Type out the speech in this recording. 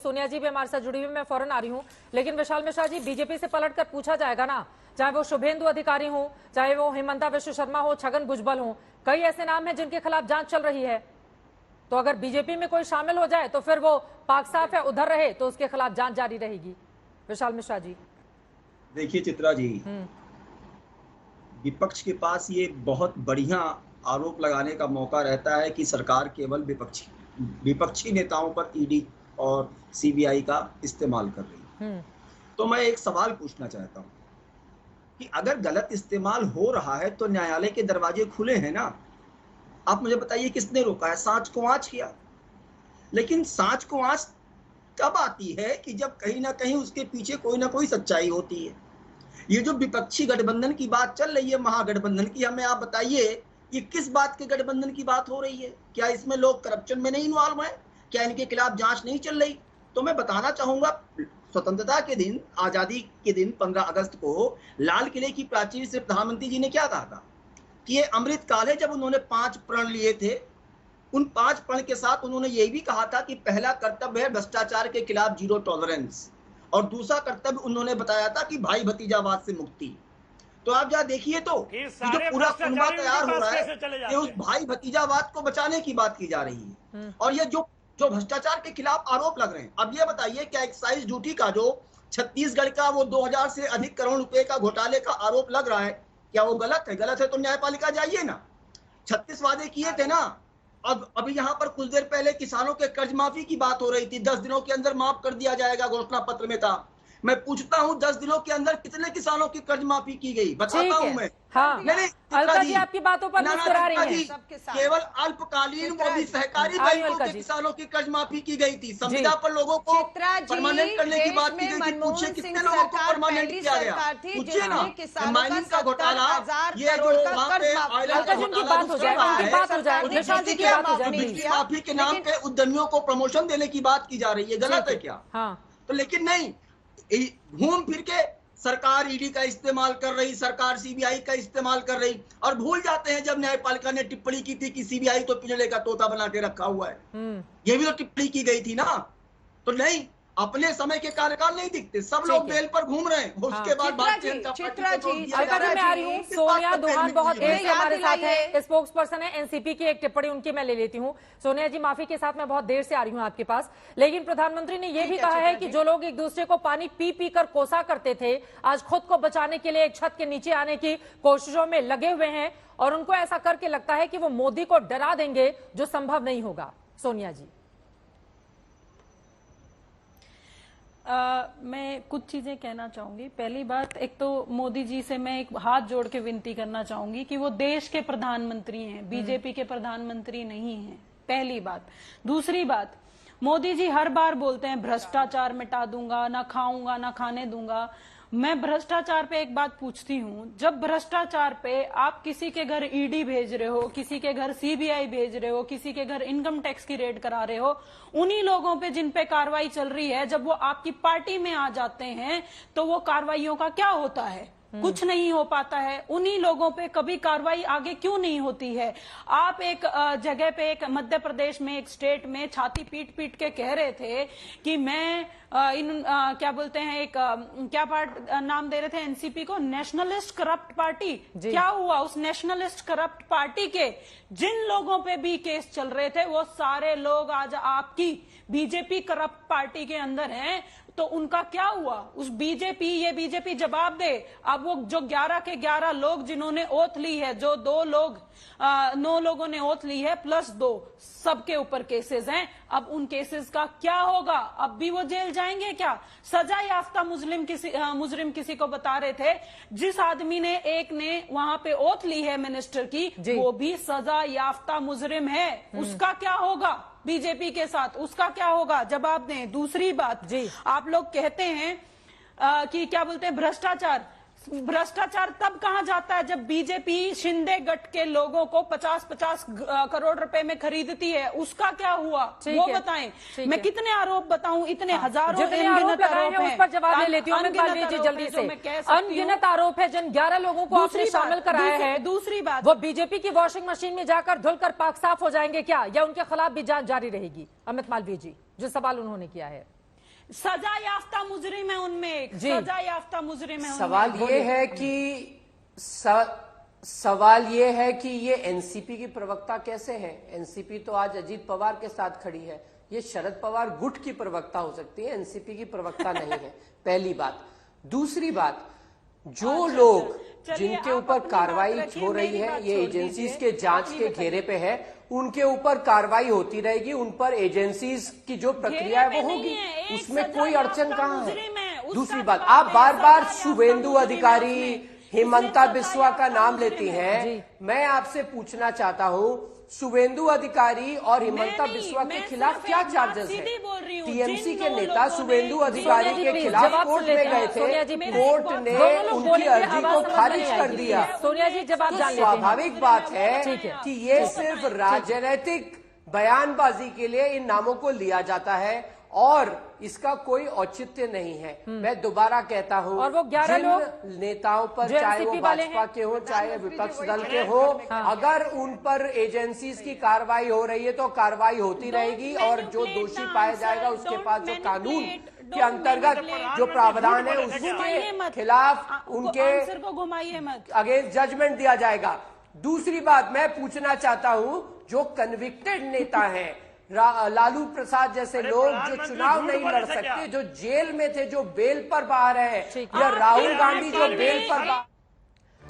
सोनिया जी भी हमारे साथ जुड़ी हुई, मैं फौरन आ रही हूं। लेकिन विशाल मिश्रा जी, बीजेपी से पलटकर पूछा जाएगा ना, चाहे वो शुभेंदु अधिकारी हो, चाहे वो हिमंता विश्व शर्मा हो, छगन भुजबल हो, कई ऐसे नाम हैं जिनके खिलाफ जांच चल रही है। तो अगर बीजेपी में कोई शामिल हो जाए तो फिर वो पाक साफ है उधर रहे तो उसके खिलाफ जांच जारी रहेगी। विशाल मिश्रा जी। देखिए चित्रा जी, विपक्ष के पास ये बहुत बढ़िया आरोप लगाने का मौका रहता है कि सरकार केवल विपक्षी नेताओं पर ईडी और सीबीआई का इस्तेमाल कर रही है। तो मैं एक सवाल पूछना चाहता हूं कि अगर गलत इस्तेमाल हो रहा है तो न्यायालय के दरवाजे खुले हैं ना। आप मुझे बताइए किसने रोका है? सांच को आंच किया। लेकिन सांच को आंच तब आती है कि जब कहीं ना कहीं उसके पीछे कोई ना कोई सच्चाई होती है। ये जो विपक्षी गठबंधन की बात चल रही है, महागठबंधन की, हमें आप बताइए ये किस बात के गठबंधन की बात हो रही है? क्या इसमें लोग करप्शन में नहीं इन्वॉल्व हैं? क्या इनके खिलाफ जांच नहीं चल रही? तो मैं बताना चाहूंगा, स्वतंत्रता के दिन, आजादी के दिन 15 अगस्त को लाल किले की प्राचीर से प्रधानमंत्री जी ने क्या कहा था कि ये अमृत काल है। जब उन्होंने 5 प्रण लिए थे, उन 5 प्रण के साथ उन्होंने ये भी कहा था कि पहला कर्तव्य है भ्रष्टाचार के खिलाफ जीरो टॉलरेंस, और दूसरा कर्तव्य उन्होंने बताया था कि भाई भतीजावाद से मुक्ति। तो आप जरा देखिए तो जो पूरा कुनबा तैयार हो रहा है, ये उस भाई भतीजावाद को बचाने की बात की जा रही है। और ये जो भ्रष्टाचार के खिलाफ आरोप लग रहे हैं, अब ये बताइए क्या एक्साइज ड्यूटी का जो छत्तीसगढ़ का वो 2000 से अधिक करोड़ रुपए का घोटाले का आरोप लग रहा है, क्या वो गलत है? गलत है तो न्यायपालिका जाइए ना। 36 वादे किए थे ना। अब अभी यहाँ पर कुछ देर पहले किसानों के कर्ज माफी की बात हो रही थी, 10 दिनों के अंदर माफ कर दिया जाएगा, घोषणा पत्र में था। मैं पूछता हूँ 10 दिनों के अंदर कितने किसानों की कर्ज माफी की गई? बताता हूँ मैं। हाँ। अलका जी आपकी बातों पर मुस्कुरा रही हैं। केवल अल्पकालीन वो भी सहकारी बैंकों के किसानों की कर्ज माफी की गई थी। संविदा पर लोगों को परमानेंट करने की बात की गई थी। पूछिए कितने लोगों को परमानेंट किया गया? पूछिए ना। माइनिंग का घोटाला, ये जो वहाँ पे बिजली माफी के नाम पे उद्यमियों को प्रमोशन देने की बात की जा रही है, गलत है क्या? तो लेकिन नहीं, घूम फिर के सरकार ईडी का इस्तेमाल कर रही, सरकार सीबीआई का इस्तेमाल कर रही, और भूल जाते हैं जब न्यायपालिका ने टिप्पणी की थी कि सीबीआई तो पिंजड़े का तोता बना के रखा हुआ है। ये भी तो टिप्पणी की गई थी ना। तो नहीं, अपने समय के कार्यकाल नहीं दिखते, सब लोग बेल पर घूम रहे हैं। उसके बाद भारतीय जनता पार्टी को सोनिया दुहान बहुत देर से हमारे साथ है, स्पोक्स पर्सन है एनसीपी की। एक टिप्पणी उनकी मैं ले लेती हूँ। सोनिया जी माफी के साथ मैं बहुत देर से आ रही हूँ आपके पास, लेकिन प्रधानमंत्री ने यह भी कहा है कि जो लोग एक दूसरे को पानी पी पी कर कोसा करते थे, आज खुद को बचाने के लिए एक छत के नीचे आने की कोशिशों में लगे हुए हैं, और उनको ऐसा करके लगता है कि वो मोदी को डरा देंगे, जो संभव नहीं होगा। सोनिया जी। मैं कुछ चीजें कहना चाहूंगी। पहली बात, एक तो मोदी जी से मैं एक हाथ जोड़ के विनती करना चाहूंगी कि वो देश के प्रधानमंत्री हैं, बीजेपी के प्रधानमंत्री नहीं हैं, पहली बात। दूसरी बात, मोदी जी हर बार बोलते हैं भ्रष्टाचार मिटा दूंगा, ना खाऊंगा ना खाने दूंगा। मैं भ्रष्टाचार पे एक बात पूछती हूँ, जब भ्रष्टाचार पे आप किसी के घर ईडी भेज रहे हो, किसी के घर सीबीआई भेज रहे हो, किसी के घर इनकम टैक्स की रेड करा रहे हो, उन्हीं लोगों पे जिन पे कार्रवाई चल रही है, जब वो आपकी पार्टी में आ जाते हैं तो वो कार्रवाइयों का क्या होता है? कुछ नहीं हो पाता है। उन्हीं लोगों पे कभी कार्रवाई आगे क्यों नहीं होती है? आप एक जगह पे, एक मध्य प्रदेश में, एक स्टेट में छाती पीट पीट के कह रहे थे कि मैं क्या बोलते हैं, एक क्या नाम दे रहे थे एनसीपी को, नेशनलिस्ट करप्ट पार्टी। क्या हुआ? उस नेशनलिस्ट करप्ट पार्टी के जिन लोगों पे भी केस चल रहे थे, वो सारे लोग आज आपकी बीजेपी करप्ट पार्टी के अंदर हैं। तो उनका क्या हुआ? उस ये बीजेपी जवाब दे। अब वो जो 11 के 11 लोग जिन्होंने ओथ ली है, जो 9 लोगों ने ओथ ली है प्लस 2, सबके ऊपर केसेस हैं। अब उन केसेस का क्या होगा? अब भी वो जेल जाएंगे क्या? सजा याफ्ता मुजरिम किसी को बता रहे थे, जिस आदमी ने एक ने वहां पे ओथ ली है मिनिस्टर की, वो भी सजा याफ्ता मुजरिम है। उसका क्या होगा? बीजेपी के साथ उसका क्या होगा? जवाब दें। दूसरी बात, आप लोग कहते हैं कि क्या बोलते हैं भ्रष्टाचार तब कहां जाता है जब बीजेपी शिंदे गट के लोगों को 50-50 करोड़ रुपए में खरीदती है। उसका क्या हुआ? वो बताएं। मैं कितने आरोप बताऊं? इतने हजारों अनगिनत आरोप हैं, उस पर जवाब ले लेती हूं। जल्दी से, अनगिनत आरोप है जिन 11 लोगों को आपने शामिल कराया है। दूसरी बात, वो बीजेपी की वॉशिंग मशीन में जाकर धुलकर पाक साफ हो जाएंगे क्या, या उनके खिलाफ भी जांच जारी रहेगी? अमित मालवीय जी, जो सवाल उन्होंने किया है। सजा याफ्ता मुजरिम है उनमें एक, सजा याफ्ता मुजरिम है। सवाल ये है कि ये एनसीपी की प्रवक्ता कैसे है? एनसीपी तो आज अजीत पवार के साथ खड़ी है, ये शरद पवार गुट की प्रवक्ता हो सकती है, एनसीपी की प्रवक्ता नहीं है। पहली बात। दूसरी बात, जो लोग जिनके ऊपर कार्रवाई हो रही है, ये एजेंसीज के जांच के घेरे पे है, उनके ऊपर कार्रवाई होती रहेगी, उन पर एजेंसीज की जो प्रक्रिया है वो होगी, उसमें कोई अड़चन कहां है। दूसरी बात, आप बार बार शुभेंदु अधिकारी, हेमंता बिस्वा का नाम लेती हैं। मैं आपसे पूछना चाहता हूं, शुभेंदु अधिकारी और हेमंता बिस्वा के खिलाफ क्या चार्जेस हैं? टीएमसी के नेता शुभेंदु अधिकारी के खिलाफ कोर्ट में गए थे, कोर्ट ने उनकी अर्जी को खारिज कर दिया। सोनिया जी, जब आप जान लेते हैं, स्वाभाविक बात है कि ये सिर्फ राजनीतिक बयानबाजी के लिए इन नामों को लिया जाता है और इसका कोई औचित्य नहीं है। मैं दोबारा कहता हूं, और वो 11 लोग नेताओं पर, चाहे वो भाजपा के हो चाहे विपक्ष दल के हो, अगर उन पर एजेंसीज की कार्रवाई हो रही है तो कार्रवाई होती रहेगी और जो दोषी पाया जाएगा उसके पास जो कानून के अंतर्गत जो प्रावधान है उसके खिलाफ उनके अगेंस्ट जजमेंट दिया जाएगा। दूसरी बात मैं पूछना चाहता हूं, जो कन्विक्टेड नेता हैं, लालू प्रसाद जैसे लोग जो चुनाव नहीं लड़ सकते, जो जेल में थे, जो बेल पर बाहर है, या राहुल गांधी जो बेल पर बाहर